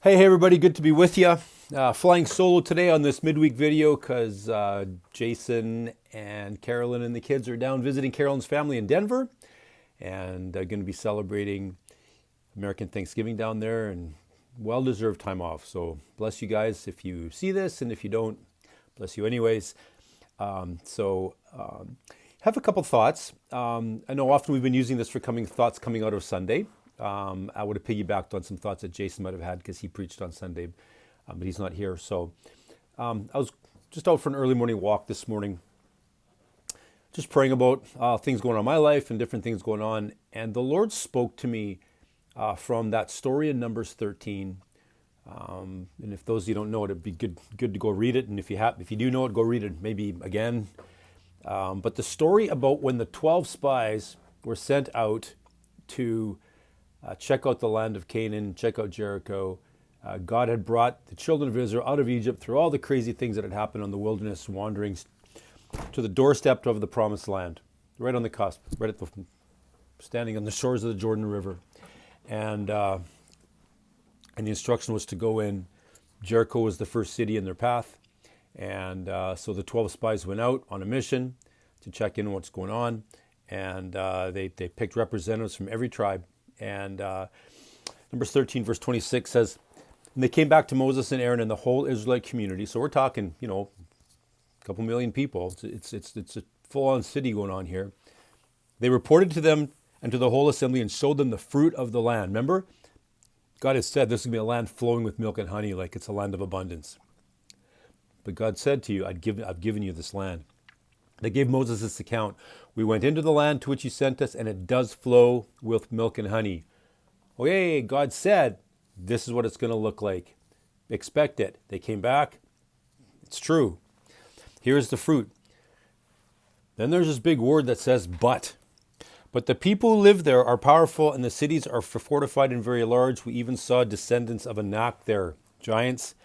Hey everybody, good to be with you. Flying solo today on this midweek video because Jason and Carolyn and the kids are down visiting Carolyn's family in Denver and going to be celebrating American Thanksgiving down there and well-deserved time off. So bless you guys if you see this, and if you don't, bless you anyways. Have a couple thoughts. I know often we've been using this for thoughts coming out of Sunday. I would have piggybacked on some thoughts that Jason might have had because he preached on Sunday, but he's not here. So I was just out for an early morning walk this morning, just praying about things going on in my life and different things going on. And the Lord spoke to me from that story in Numbers 13. And if those of you don't know it, it'd be good to go read it. And if you do know it, go read it maybe again. But the story about when the 12 spies were sent out to check out the land of Canaan, check out Jericho. God had brought the children of Israel out of Egypt through all the crazy things that had happened on the wilderness wanderings to the doorstep of the promised land, right on the cusp, standing on the shores of the Jordan River. And the instruction was to go in. Jericho was the first city in their path. And so the 12 spies went out on a mission to check in on what's going on. And they picked representatives from every tribe. And Numbers 13, verse 26 says, and they came back to Moses and Aaron and the whole Israelite community. So we're talking, a couple million people. It's a full-on city going on here. They reported to them and to the whole assembly and showed them the fruit of the land. Remember, God has said this is going to be a land flowing with milk and honey, like it's a land of abundance. But God said to you, I've given you this land. They gave Moses this account. We went into the land to which you sent us, and it does flow with milk and honey. Okay, God said, this is what it's going to look like. Expect it. They came back. It's true. Here's the fruit. Then there's this big word that says, but. But the people who live there are powerful, and the cities are fortified and very large. We even saw descendants of Anak there, giants.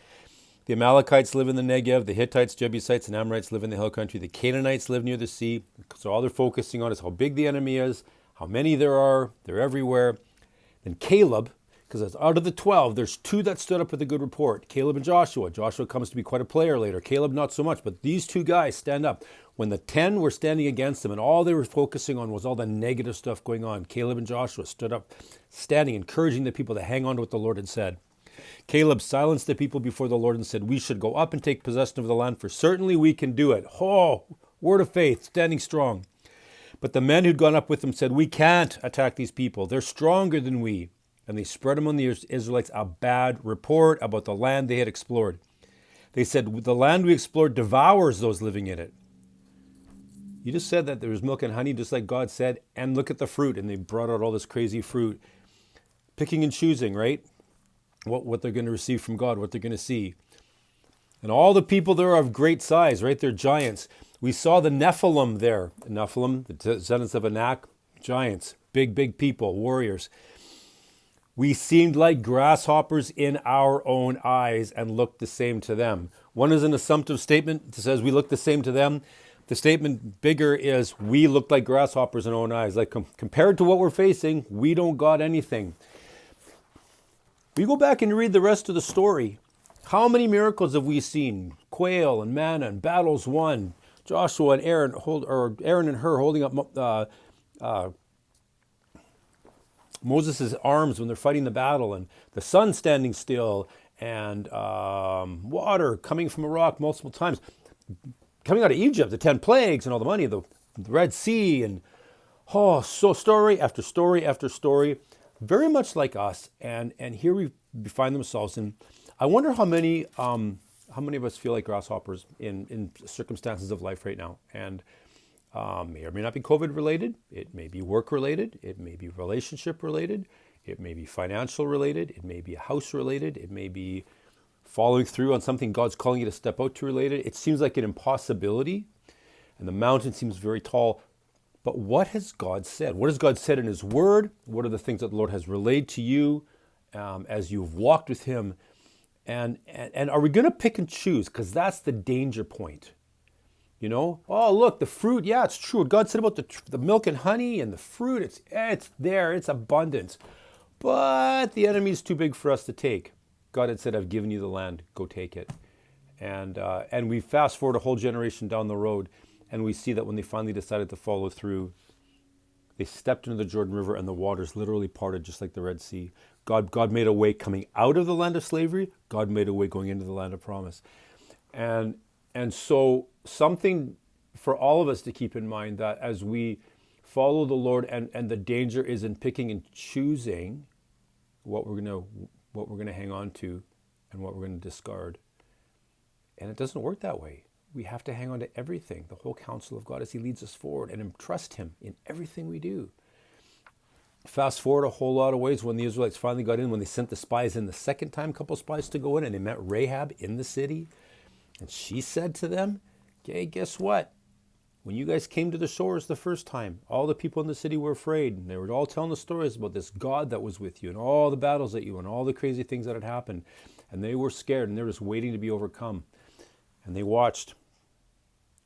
The Amalekites live in the Negev. The Hittites, Jebusites, and Amorites live in the hill country. The Canaanites live near the sea. So all they're focusing on is how big the enemy is, how many there are. They're everywhere. And Caleb, because it's out of the 12, there's two that stood up with a good report. Caleb and Joshua. Joshua comes to be quite a player later. Caleb, not so much. But these two guys stand up. When the 10 were standing against them and all they were focusing on was all the negative stuff going on, Caleb and Joshua stood up, standing, encouraging the people to hang on to what the Lord had said. Caleb silenced the people before the Lord and said, we should go up and take possession of the land, for certainly we can do it. Oh, word of faith, standing strong. But the men who'd gone up with him said, we can't attack these people. They're stronger than we. And they spread among the Israelites a bad report about the land they had explored. They said, the land we explored devours those living in it. You just said that there was milk and honey, just like God said, and look at the fruit. And they brought out all this crazy fruit. Picking and choosing, right? What they're going to receive from God, what they're going to see. And all the people there are of great size, right? They're giants. We saw the Nephilim there. Nephilim, the descendants of Anak, giants, big people, warriors. We seemed like grasshoppers in our own eyes and looked the same to them. One is an assumptive statement that says we look the same to them. The statement bigger is we look like grasshoppers in our own eyes. Like compared to what we're facing, we don't got anything. We go back and read the rest of the story. How many miracles have we seen? Quail and manna and battles won. Joshua and Aaron, Aaron and her holding up Moses' arms when they're fighting the battle, and the sun standing still, and water coming from a rock multiple times. Coming out of Egypt, the 10 plagues and all the money, the Red Sea, and so story after story after story. Very much like us, and here we find themselves. And I wonder how many of us feel like grasshoppers in circumstances of life right now. And may or may not be COVID related. It may be work related. It may be relationship related. It may be financial related. It may be house related. It may be following through on something God's calling you to step out to related. It seems like an impossibility, and the mountain seems very tall. But what has God said? What has God said in His Word? What are the things that the Lord has relayed to you as you've walked with Him? And are we going to pick and choose? Because that's the danger point. Oh, look, the fruit. Yeah, it's true. What God said about the milk and honey and the fruit, it's there. It's abundance. But the enemy's too big for us to take. God had said, I've given you the land, go take it. And we fast forward a whole generation down the road, and we see that when they finally decided to follow through, they stepped into the Jordan River and the waters literally parted just like the Red Sea. God made a way coming out of the land of slavery. God made a way going into the land of promise. And so something for all of us to keep in mind, that as we follow the Lord, and the danger is in picking and choosing what we're gonna hang on to and what we're gonna discard. And it doesn't work that way. We have to hang on to everything, the whole counsel of God as he leads us forward, and trust him in everything we do. Fast forward a whole lot of ways, when the Israelites finally got in, when they sent the spies in the second time, a couple spies to go in, and they met Rahab in the city. And she said to them, okay, guess what? When you guys came to the shores the first time, all the people in the city were afraid. And they were all telling the stories about this God that was with you, and all the battles that you won, all the crazy things that had happened. And they were scared, and they were just waiting to be overcome. And they watched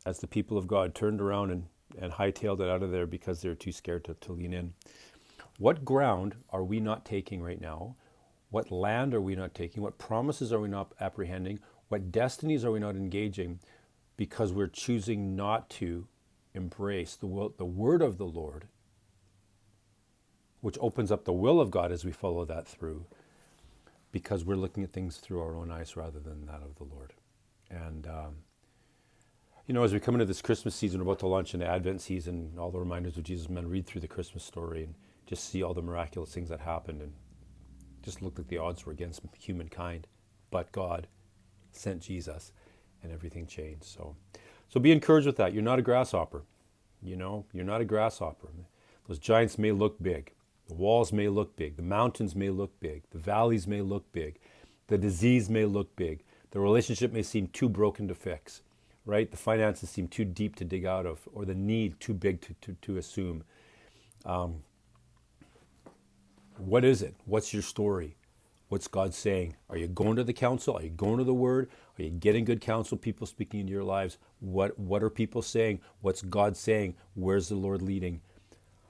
as the people of God turned around and hightailed it out of there because they were too scared to lean in. What ground are we not taking right now? What land are we not taking? What promises are we not apprehending? What destinies are we not engaging because we're choosing not to embrace the word of the Lord, which opens up the will of God as we follow that through, because we're looking at things through our own eyes rather than that of the Lord. And as we come into this Christmas season, we're about to launch into Advent season, all the reminders of Jesus, men, read through the Christmas story and just see all the miraculous things that happened, and just looked like the odds were against humankind. But God sent Jesus, and everything changed. So be encouraged with that. You're not a grasshopper. You're not a grasshopper. Those giants may look big. The walls may look big. The mountains may look big. The valleys may look big. The disease may look big. The relationship may seem too broken to fix, right? The finances seem too deep to dig out of, or the need too big to assume. What is it? What's your story? What's God saying? Are you going to the counsel? Are you going to the word? Are you getting good counsel, people speaking into your lives? What are people saying? What's God saying? Where's the Lord leading?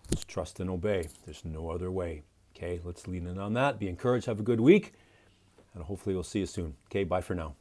Let's trust and obey. There's no other way. Okay, let's lean in on that. Be encouraged. Have a good week. And hopefully we'll see you soon. Okay, bye for now.